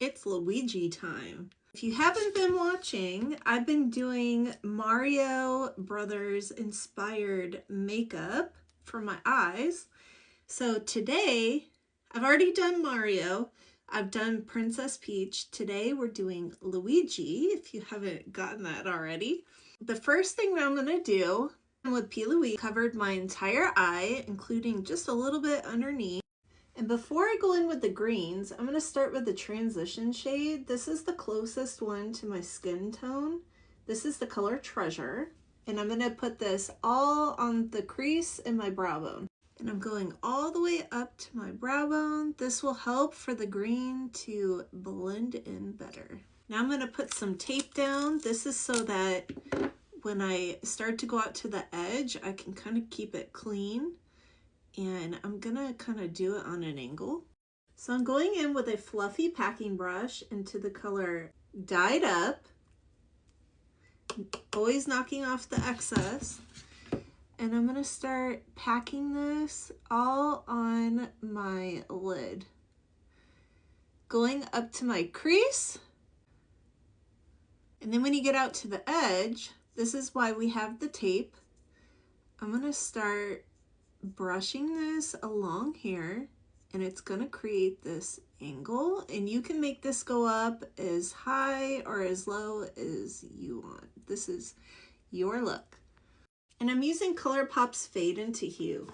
it's Luigi time. If you haven't been watching, I've been doing Mario Brothers inspired makeup for my eyes. So today, I've already done Mario. I've done Princess Peach. Today we're doing Luigi, if you haven't gotten that already. The first thing that I'm gonna do with P. Louise, covered my entire eye, including just a little bit underneath. And before I go in with the greens, I'm gonna start with the transition shade. This is the closest one to my skin tone. This is the color Treasure. And I'm gonna put this all on the crease in my brow bone. And I'm going all the way up to my brow bone. This will help for the green to blend in better. Now I'm gonna put some tape down. This is so that when I start to go out to the edge, I can kind of keep it clean. And I'm gonna kind of do it on an angle. So I'm going in with a fluffy packing brush into the color Dyed Up, always knocking off the excess. And I'm gonna start packing this all on my lid. Going up to my crease. And then when you get out to the edge, this is why we have the tape. I'm gonna start brushing this along here, and it's gonna create this angle, and you can make this go up as high or as low as you want. This is your look. And I'm using ColourPop's Fade Into Hue.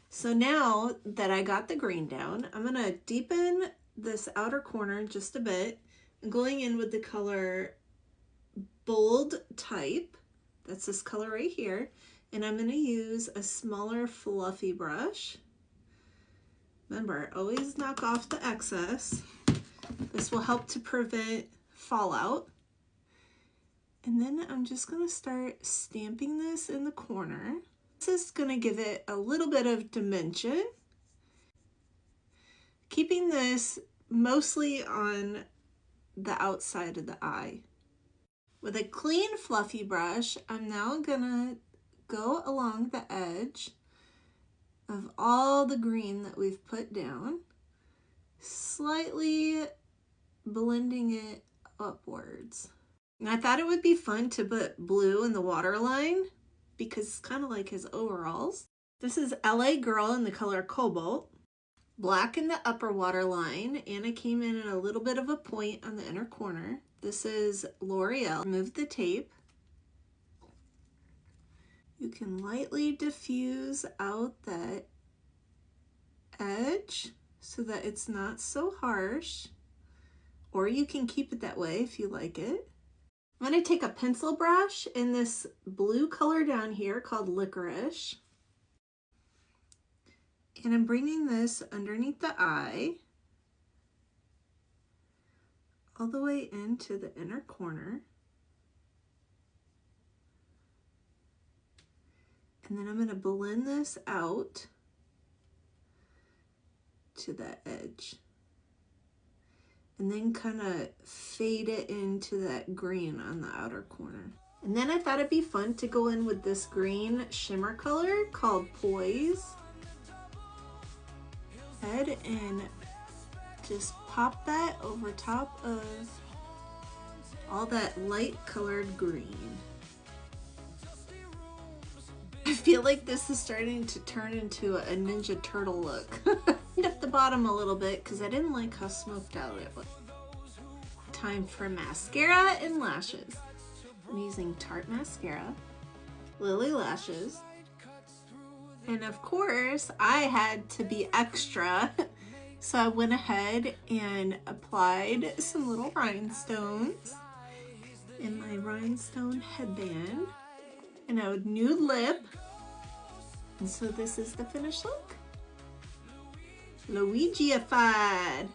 So now that I got the green down, I'm gonna deepen this outer corner just a bit. I'm going in with the color Bold Type. That's this color right here. And I'm gonna use a smaller fluffy brush. Remember, always knock off the excess. This will help to prevent fallout. And then I'm just gonna start stamping this in the corner. This is gonna give it a little bit of dimension. Keeping this mostly on the outside of the eye. With a clean fluffy brush, I'm now gonna go along the edge of all the green that we've put down, slightly blending it upwards. And I thought it would be fun to put blue in the waterline because it's kind of like his overalls. This is LA Girl in the color Cobalt. Black in the upper waterline, and I came in at a little bit of a point on the inner corner. This is L'Oreal. Remove the tape. You can lightly diffuse out that edge so that it's not so harsh, or you can keep it that way if you like it. I'm going to take a pencil brush in this blue color down here called Licorice, and I'm bringing this underneath the eye all the way into the inner corner. And then I'm going to blend this out to that edge. And then kind of fade it into that green on the outer corner. And then I thought it'd be fun to go in with this green shimmer color called Poise. Head and just pop that over top of all that light colored green. I feel like this is starting to turn into a Ninja Turtle look. Up the bottom a little bit because I didn't like how smoked out it was. Time for mascara and lashes. I'm using Tarte mascara, Lily lashes, and of course I had to be extra, so I went ahead and applied some little rhinestones in my rhinestone headband. And a nude lip. And so this is the finished look. Luigi-ified.